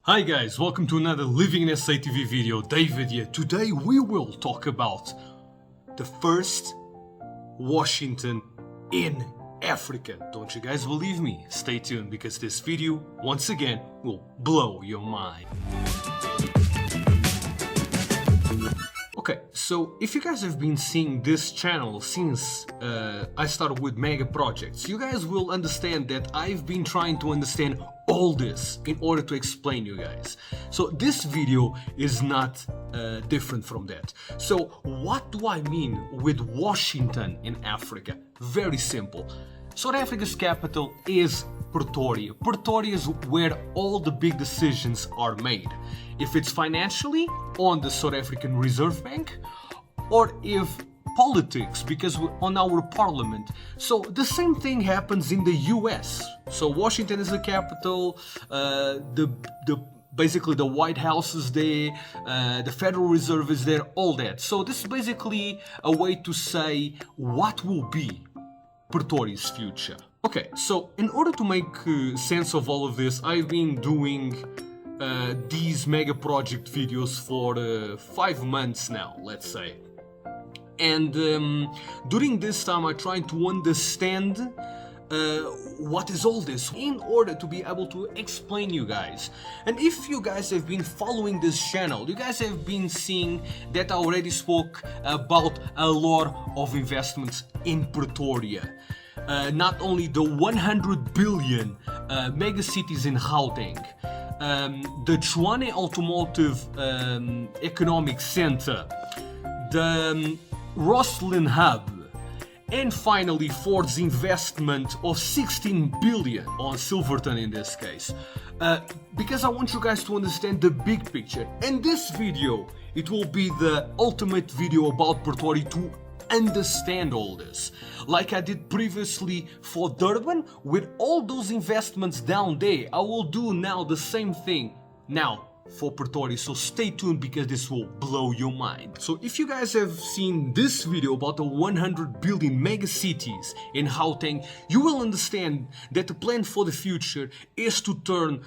Hi guys, welcome to another LivinginSAtv video. David here. Today we will talk about the first Washington in Africa. Don't you guys believe me? Stay tuned because this video, once again, will blow your mind. Okay, so if you guys have been seeing this channel since I started with mega projects, you guys will understand that I've been trying to understand all this in order to explain you guys. So this video is not different from that. So what do I mean with Washington in Africa? Very simple. South Africa's capital is Pretoria. Pretoria is where all the big decisions are made. If it's financially on the South African Reserve Bank, or if politics, because we're on our parliament. So the same thing happens in the US. So Washington is the capital, basically the White House is there, the Federal Reserve is there, all that. So this is basically a way to say what will be Pretoria's future. Okay, so in order to make sense of all of this, I've been doing these mega project videos for 5 months now, let's say. And during this time I tried to understand what is all this in order to be able to explain you guys. And if you guys have been following this channel, you guys have been seeing that I already spoke about a lot of investments in Pretoria. Not only the 100 billion mega cities in Gauteng, the Tshwane automotive economic center, the Roslyn hub, and finally Ford's investment of 16 billion on Silverton in this case. Because I want you guys to understand the big picture. And this video, it will be the ultimate video about Pretoria to understand all this. Like I did previously for Durban, with all those investments down there, I will do now the same thing now for Pretoria. So stay tuned because this will blow your mind. So if you guys have seen this video about the 100 billion mega cities in Gauteng, you will understand that the plan for the future is to turn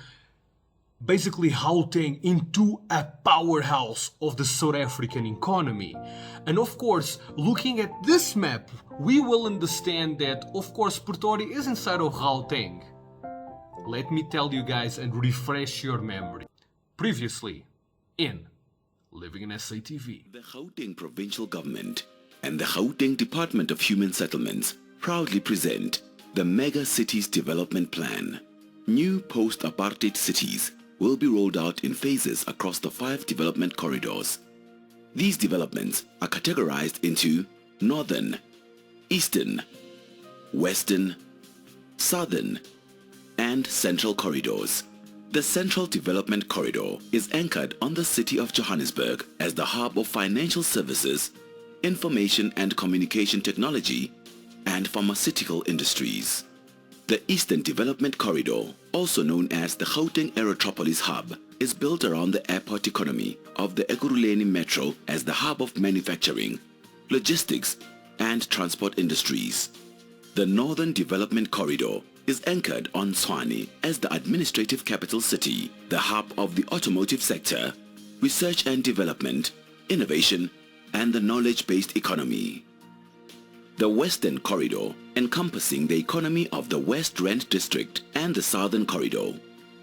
basically Gauteng into a powerhouse of the South African economy. And of course, looking at this map, we will understand that of course Pretoria is inside of Gauteng. Let me tell you guys and refresh your memory. Previously in LivinginSAtv. The Gauteng Provincial Government and the Gauteng Department of Human Settlements proudly present the Mega Cities Development Plan. New post-apartheid cities will be rolled out in phases across the 5 development corridors. These developments are categorized into Northern, Eastern, Western, Southern, and Central corridors. The Central Development Corridor is anchored on the city of Johannesburg as the hub of financial services, information and communication technology, and pharmaceutical industries. The Eastern Development Corridor, also known as the Gauteng Aerotropolis Hub, is built around the airport economy of the Ekurhuleni Metro as the hub of manufacturing, logistics, and transport industries. The Northern Development Corridor is anchored on Tshwane as the administrative capital city, the hub of the automotive sector, research and development, innovation, and the knowledge-based economy. The Western Corridor, encompassing the economy of the West Rand District, and the Southern Corridor,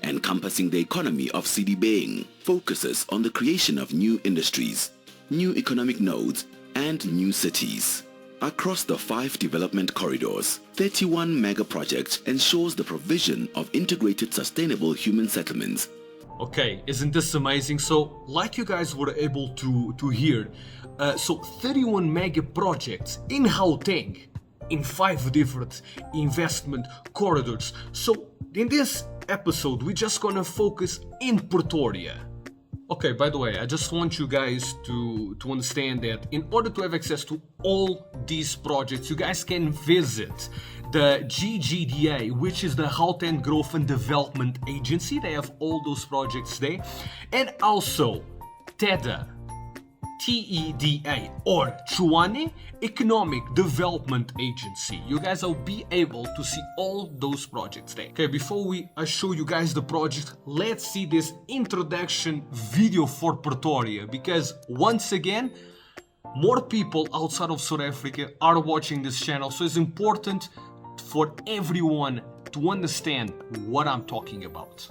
encompassing the economy of Sedibeng, focuses on the creation of new industries, new economic nodes, and new cities. Across the 5 development corridors, 31 mega projects ensures the provision of integrated sustainable human settlements. Okay, isn't this amazing? So like you guys were able to hear, so 31 mega projects in Gauteng in 5 different investment corridors. So in this episode we're just gonna focus in Pretoria. Okay, by the way, I just want you guys to understand that in order to have access to all these projects, you guys can visit the GGDA, which is the Gauteng Growth and Development Agency. They have all those projects there. And also TEDA, TEDA or Tshwane Economic Development Agency. You guys will be able to see all those projects there. Okay, before I show you guys the project, let's see this introduction video for Pretoria, because once again, more people outside of South Africa are watching this channel, so it's important for everyone to understand what I'm talking about.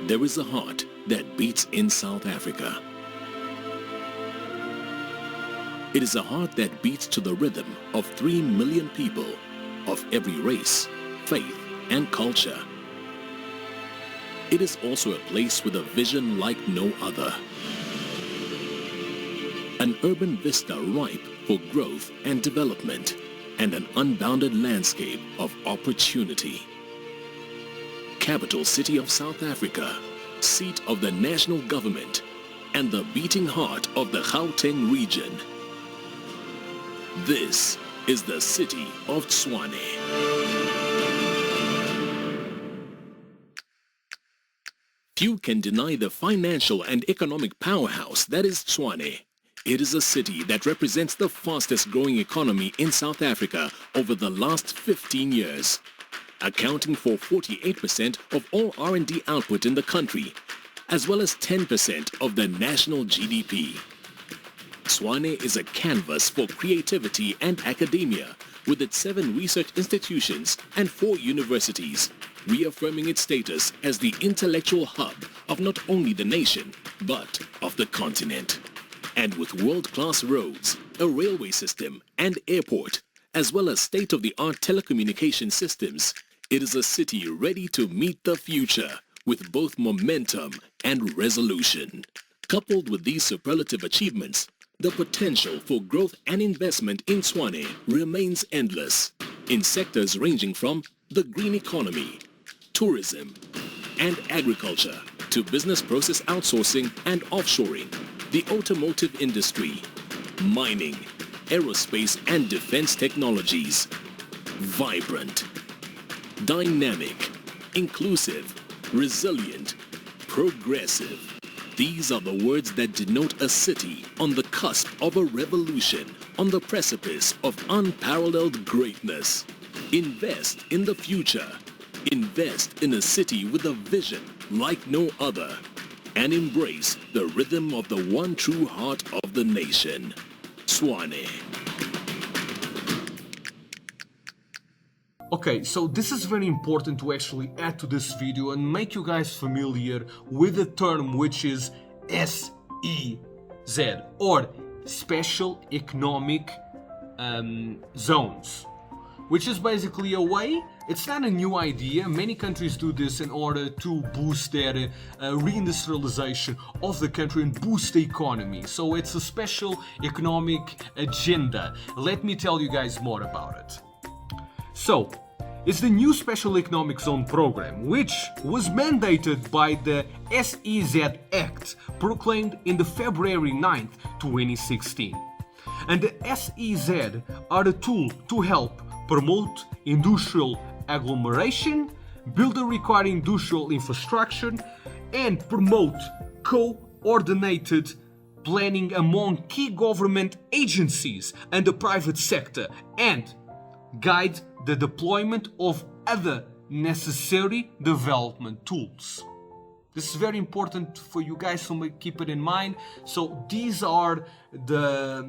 There is a heart that beats in South Africa. It is a heart that beats to the rhythm of 3 million people of every race, faith, and culture. It is also a place with a vision like no other. An urban vista ripe for growth and development, and an unbounded landscape of opportunity. Capital city of South Africa, seat of the national government, and the beating heart of the Gauteng region. This is the city of Tshwane. Few can deny the financial and economic powerhouse that is Tshwane. It is a city that represents the fastest growing economy in South Africa over the last 15 years, accounting for 48% of all R&D output in the country, as well as 10% of the national GDP. Tshwane is a canvas for creativity and academia, with its 7 research institutions and 4 universities, reaffirming its status as the intellectual hub of not only the nation, but of the continent. And with world-class roads, a railway system, and airport, as well as state-of-the-art telecommunication systems, it is a city ready to meet the future with both momentum and resolution. Coupled with these superlative achievements, the potential for growth and investment in Tshwane remains endless in sectors ranging from the green economy, tourism, and agriculture to business process outsourcing and offshoring, the automotive industry, mining, aerospace and defense technologies. Vibrant, dynamic, inclusive, resilient, progressive. These are the words that denote a city on the cusp of a revolution, on the precipice of unparalleled greatness. Invest in the future. Invest in a city with a vision like no other, and embrace the rhythm of the one true heart of the nation, Tshwane. Okay, so this is very important to actually add to this video and make you guys familiar with the term which is SEZ, or Special Economic Zones, which is basically a way, it's not a new idea, many countries do this in order to boost their reindustrialization of the country and boost the economy. So it's a special economic agenda. Let me tell you guys more about it. So, it's the new Special Economic Zone program, which was mandated by the SEZ Act, proclaimed in the February 9th, 2016. And the SEZ are a tool to help promote industrial agglomeration, build the required industrial infrastructure, and promote coordinated planning among key government agencies and the private sector, and guide the deployment of other necessary development tools. This is very important for you guys to keep it in mind. So these are the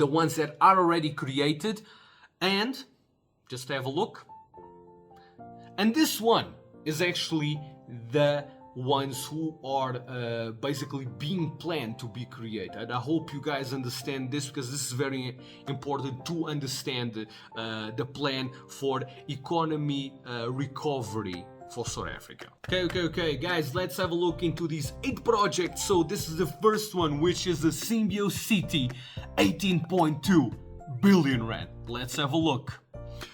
ones that are already created, and just have a look. And this one is actually the ones who are basically being planned to be created. I hope you guys understand this, because this is very important to understand the plan for economy recovery for South Africa. Okay, guys, let's have a look into these 8 projects. So this is the first one, which is the Symbio City, 18.2 billion rand. Let's have a look.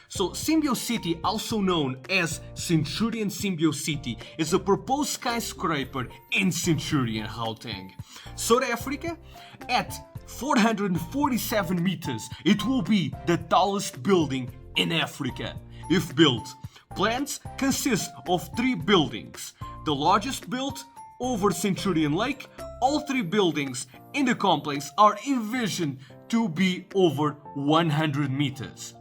So Symbio City, also known as Centurion Symbio City, is a proposed skyscraper in Centurion, Gauteng, South Africa. At 447 meters, it will be the tallest building in Africa if built. Plans consist of 3 buildings: the largest built over Centurion Lake. All three buildings in the complex are envisioned to be over 100 meters.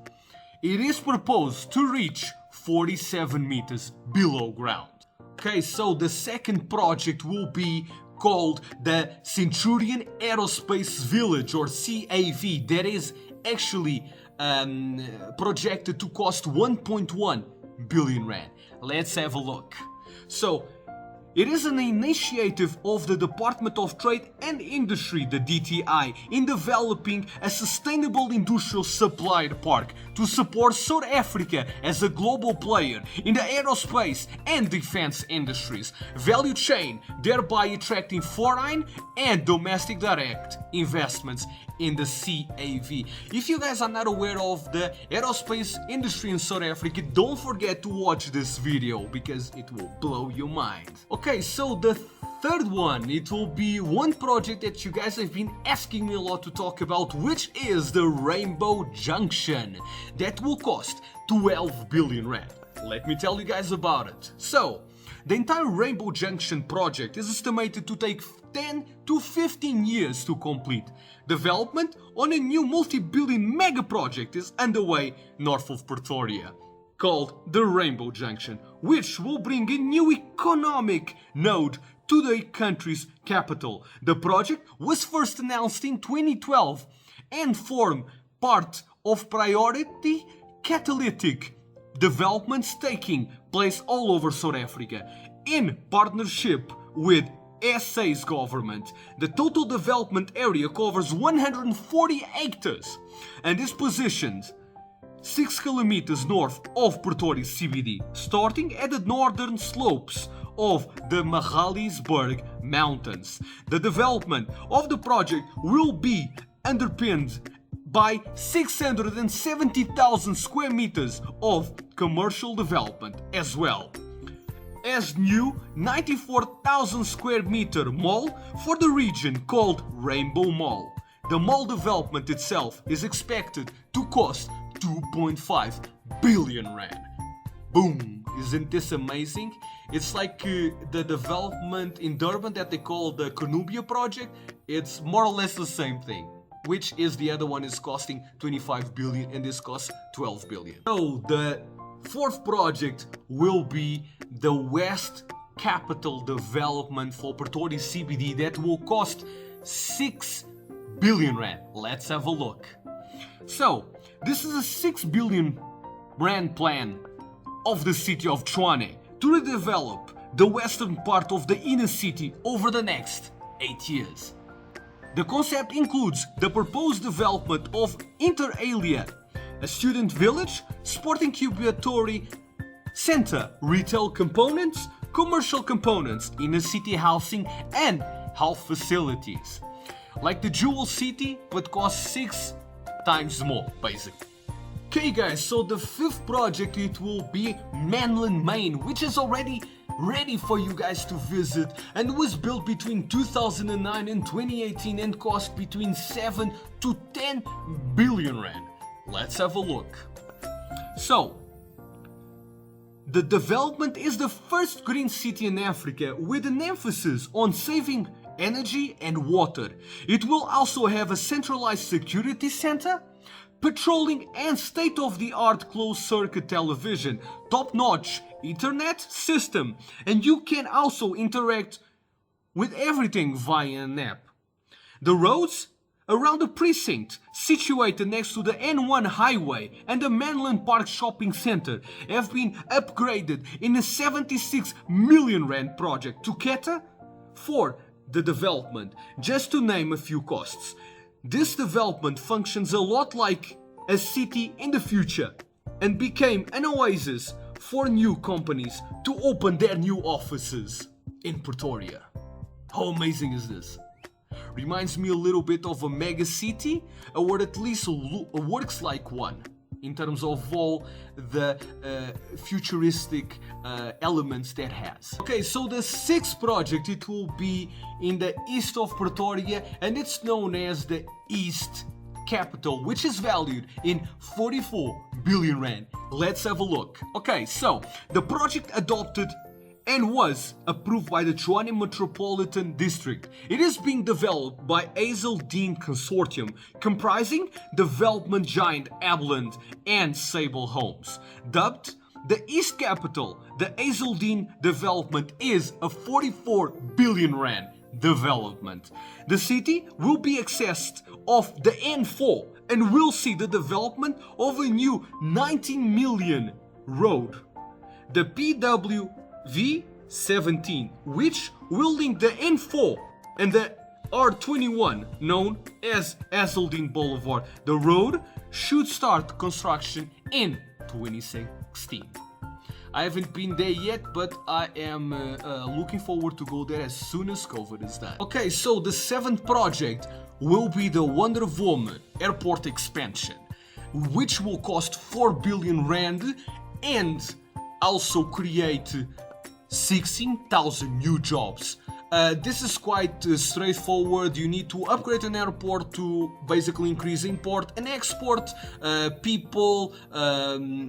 It is proposed to reach 47 meters below ground. Okay, so the second project will be called the Centurion Aerospace Village, or CAV. That is actually projected to cost 1.1 billion rand. Let's have a look. So it is an initiative of the Department of Trade and Industry, the DTI, in developing a sustainable industrial supply park to support South Africa as a global player in the aerospace and defense industries value chain, thereby attracting foreign and domestic direct investments in the CAV. If you guys are not aware of the aerospace industry in South Africa, don't forget to watch this video because it will blow your mind. Okay, so the third one, it will be one project that you guys have been asking me a lot to talk about, which is the Rainbow Junction. That will cost 12 billion rand. Let me tell you guys about it. So, the entire Rainbow Junction project is estimated to take 10 to 15 years to complete. Development on a new multi-billion mega project is underway north of Pretoria, called the Rainbow Junction, which will bring a new economic node to the country's capital. The project was first announced in 2012 and formed part of priority catalytic developments taking place all over South Africa in partnership with SA's government. The total development area covers 140 hectares and is positioned 6 kilometers north of Pretoria CBD, starting at the northern slopes of the Magaliesberg Mountains. The development of the project will be underpinned by 670,000 square meters of commercial development, as well as new 94,000 square meter mall for the region called Rainbow Mall. The mall development itself is expected to cost 2.5 billion rand. Boom! Isn't this amazing? It's like the development in Durban that they call the Conubia project. It's more or less the same thing, which is the other one is costing 25 billion and this costs 12 billion. So the fourth project will be the West Capital Development for Pretoria CBD that will cost 6 billion rand. Let's have a look. So this is a 6 billion rand plan of the city of Tshwane to redevelop the western part of the inner city over the next 8 years. The concept includes the proposed development of inter alia, a student village, sport incubatory center, retail components, commercial components, inner city housing and health facilities. Like the Jewel City, but costs 6 times more, basically. Okay guys, so the fifth project, it will be Mainland Main, which is already ready for you guys to visit and was built between 2009 and 2018 and cost between 7 to 10 billion rand. Let's have a look. So, the development is the first green city in Africa with an emphasis on saving energy and water. It will also have a centralized security center, patrolling and state-of-the-art closed-circuit television, top-notch internet system, and you can also interact with everything via an app. The roads around the precinct, situated next to the N1 highway and the Mainland Park shopping center, have been upgraded in a 76 million rand project to cater for the development, just to name a few costs. This development functions a lot like a city in the future and became an oasis for new companies to open their new offices in Pretoria. How amazing is this? Reminds me a little bit of a mega city, or at least works like one in terms of all the futuristic elements that has. Okay, so the sixth project, it will be in the east of Pretoria and it's known as the East Capital, which is valued in 44 billion rand. Let's have a look. Okay, so the project adopted and was approved by the Tshwane Metropolitan District. It is being developed by Hazeldean Consortium, comprising development giant Abeland and Sable Homes. Dubbed the East Capital, the Hazeldean development is a 44 billion rand development. The city will be accessed off the N4 and will see the development of a new 19 million road, the PWV17, which will link the N4 and the R21, known as Hazeldean Boulevard. The road should start construction in 2016. I haven't been there yet, but I am looking forward to go there as soon as COVID is done. Okay, so the 7th project will be the Wonder Woman airport expansion, which will cost 4 billion rand and also create 16,000 new jobs. This is quite straightforward. You need to upgrade an airport to basically increase import and export, people,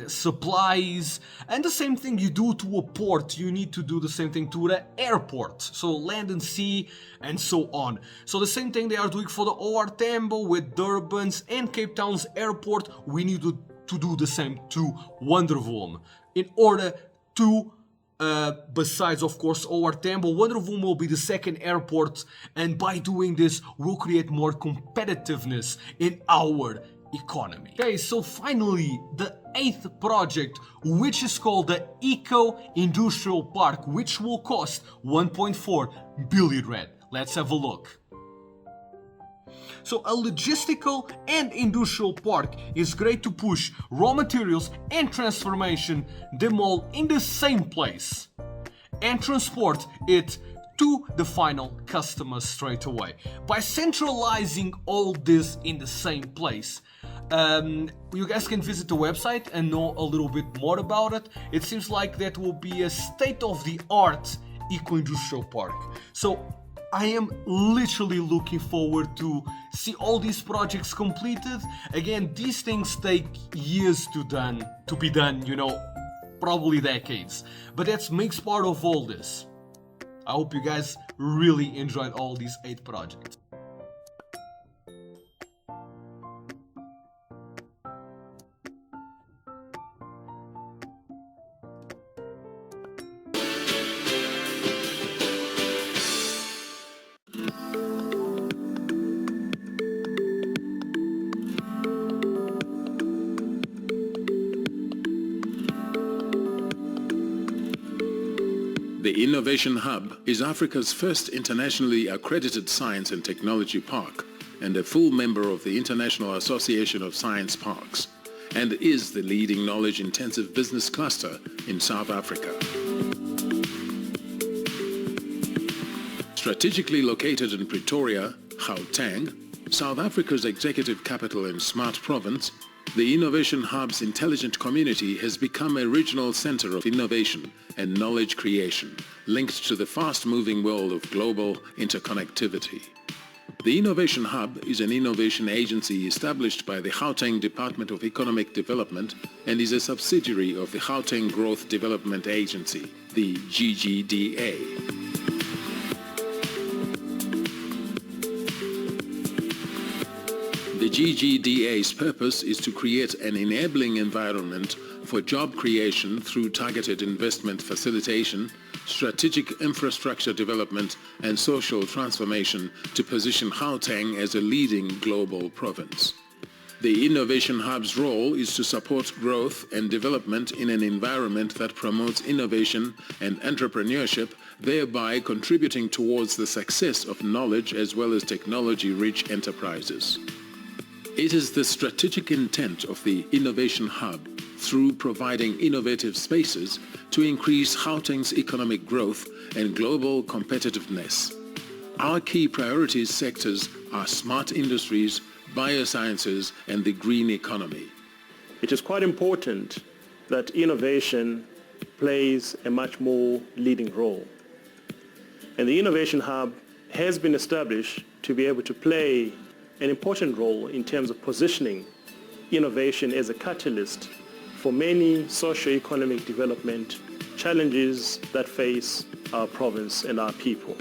supplies, and the same thing you do to a port, you need to do the same thing to the airport. So land and sea and so on. So the same thing they are doing for the OR Tambo with Durban's and Cape Town's airport, we need to do the same to Wonder Woman in order to besides, of course, OR Tambo, Wonder Woman will be the second airport, and by doing this, we'll create more competitiveness in our economy. Okay, so finally, the 8th project, which is called the Eco-Industrial Park, which will cost 1.4 billion rand. Let's have a look. So a logistical and industrial park is great to push raw materials and transformation them all in the same place and transport it to the final customer straight away. By centralizing all this in the same place, you guys can visit the website and know a little bit more about it. It seems like that will be a state-of-the-art eco-industrial park. So I am literally looking forward to see all these projects completed. Again, these things take years to be done, you know, probably decades. But that makes part of all this. I hope you guys really enjoyed all these 8 projects. The Innovation Hub is Africa's first internationally accredited science and technology park and a full member of the International Association of Science Parks, and is the leading knowledge-intensive business cluster in South Africa. Strategically located in Pretoria, Gauteng, South Africa's executive capital and smart province, the Innovation Hub's intelligent community has become a regional center of innovation and knowledge creation, linked to the fast-moving world of global interconnectivity. The Innovation Hub is an innovation agency established by the Gauteng Department of Economic Development and is a subsidiary of the Gauteng Growth Development Agency, the GGDA. The GGDA's purpose is to create an enabling environment for job creation through targeted investment facilitation, strategic infrastructure development, and social transformation to position Gauteng as a leading global province. The Innovation Hub's role is to support growth and development in an environment that promotes innovation and entrepreneurship, thereby contributing towards the success of knowledge as well as technology-rich enterprises. It is the strategic intent of the Innovation Hub, through providing innovative spaces, to increase Gauteng's economic growth and global competitiveness. Our key priorities sectors are smart industries, biosciences, and the green economy. It is quite important that innovation plays a much more leading role. And the Innovation Hub has been established to be able to play an important role in terms of positioning innovation as a catalyst for many socio-economic development challenges that face our province and our people.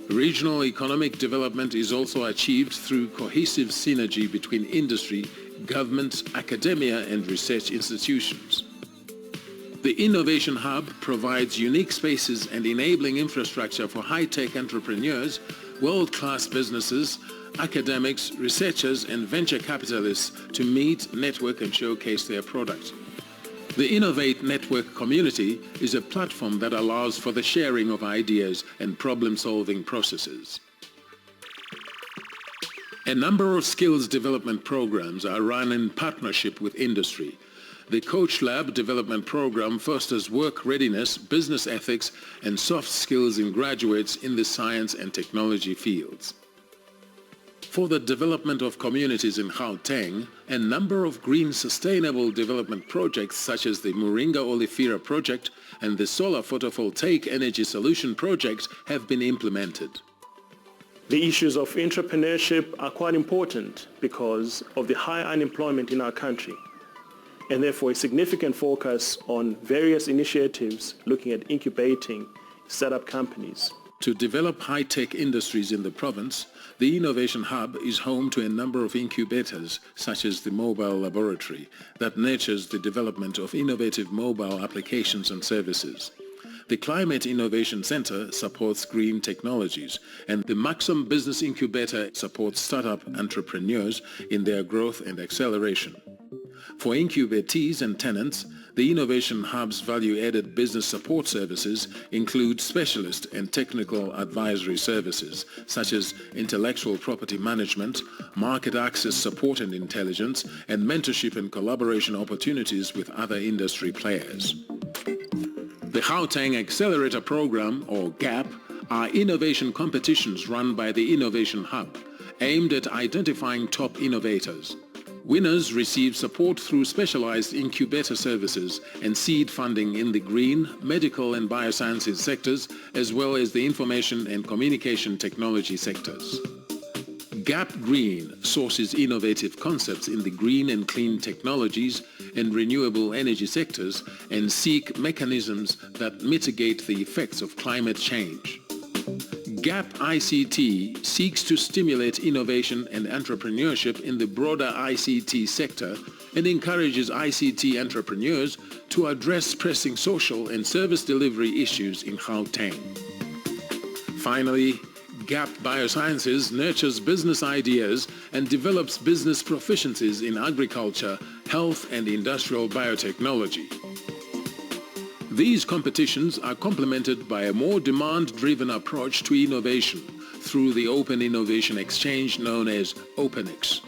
Regional economic development is also achieved through cohesive synergy between industry, government, academia and research institutions. The Innovation Hub provides unique spaces and enabling infrastructure for high-tech entrepreneurs, world-class businesses, academics, researchers and venture capitalists to meet, network and showcase their products. The Innovate Network community is a platform that allows for the sharing of ideas and problem-solving processes. A number of skills development programs are run in partnership with industry. The Coach Lab development program fosters work readiness, business ethics, and soft skills in graduates in the science and technology fields. For the development of communities in Gauteng, a number of green sustainable development projects such as the Moringa Oleifera project and the Solar Photovoltaic Energy Solution projects have been implemented. The issues of entrepreneurship are quite important because of the high unemployment in our country, and therefore a significant focus on various initiatives looking at incubating startup companies. To develop high-tech industries in the province, the Innovation Hub is home to a number of incubators, such as the Mobile Laboratory, that nurtures the development of innovative mobile applications and services. The Climate Innovation Center supports green technologies, and the Maxim Business Incubator supports startup entrepreneurs in their growth and acceleration. For incubatees and tenants, the Innovation Hub's value-added business support services include specialist and technical advisory services, such as intellectual property management, market access support and intelligence, and mentorship and collaboration opportunities with other industry players. The Gauteng Accelerator Program, or GAP, are innovation competitions run by the Innovation Hub, aimed at identifying top innovators. Winners receive support through specialized incubator services and seed funding in the green, medical and biosciences sectors, as well as the information and communication technology sectors. GAP Green sources innovative concepts in the green and clean technologies and renewable energy sectors and seek mechanisms that mitigate the effects of climate change. GAP ICT seeks to stimulate innovation and entrepreneurship in the broader ICT sector and encourages ICT entrepreneurs to address pressing social and service delivery issues in Gauteng. Finally, GAP Biosciences nurtures business ideas and develops business proficiencies in agriculture, health and industrial biotechnology. These competitions are complemented by a more demand-driven approach to innovation through the Open Innovation Exchange known as OpenX.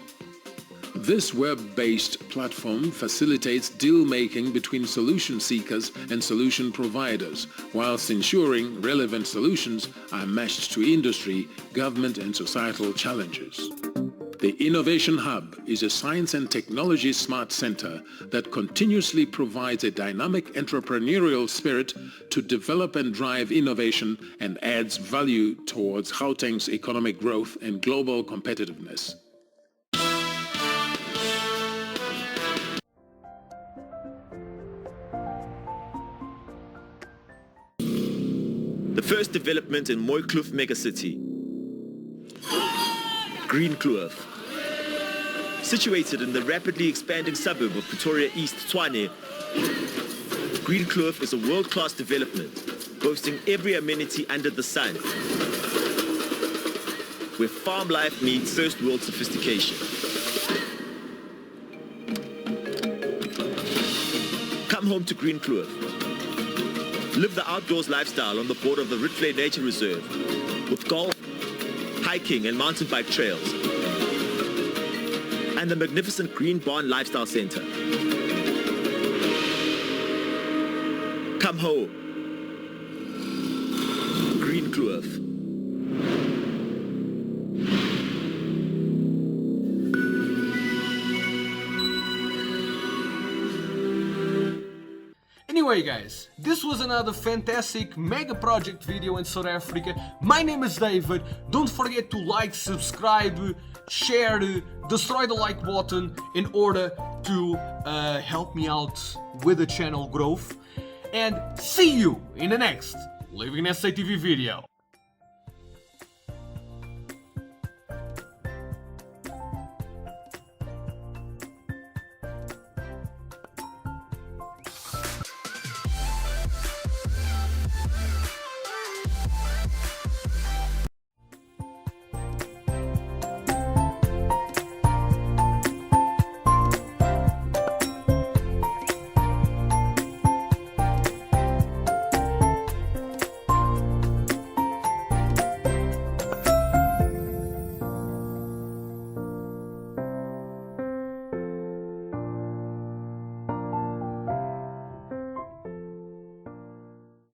This web-based platform facilitates deal-making between solution seekers and solution providers, whilst ensuring relevant solutions are matched to industry, government and societal challenges. The Innovation Hub is a science and technology smart center that continuously provides a dynamic entrepreneurial spirit to develop and drive innovation and adds value towards Gauteng's economic growth and global competitiveness. The first development in Mooikloof megacity, Greenkloof. Situated in the rapidly expanding suburb of Pretoria East, Tshwane, Greenkloof is a world-class development, boasting every amenity under the sun, where farm life meets first-world sophistication. Come home to Greenkloof. Live the outdoors lifestyle on the border of the Ritvlei Nature Reserve, with golf, hiking and mountain bike trails, and the magnificent Green Barn Lifestyle Center. Come home. Greenkloof. Anyway guys, this was another fantastic mega project video in South Africa. My name is David. Don't forget to like, subscribe, share, destroy the like button in order to help me out with the channel growth. and see you in the next LivinginSAtv video.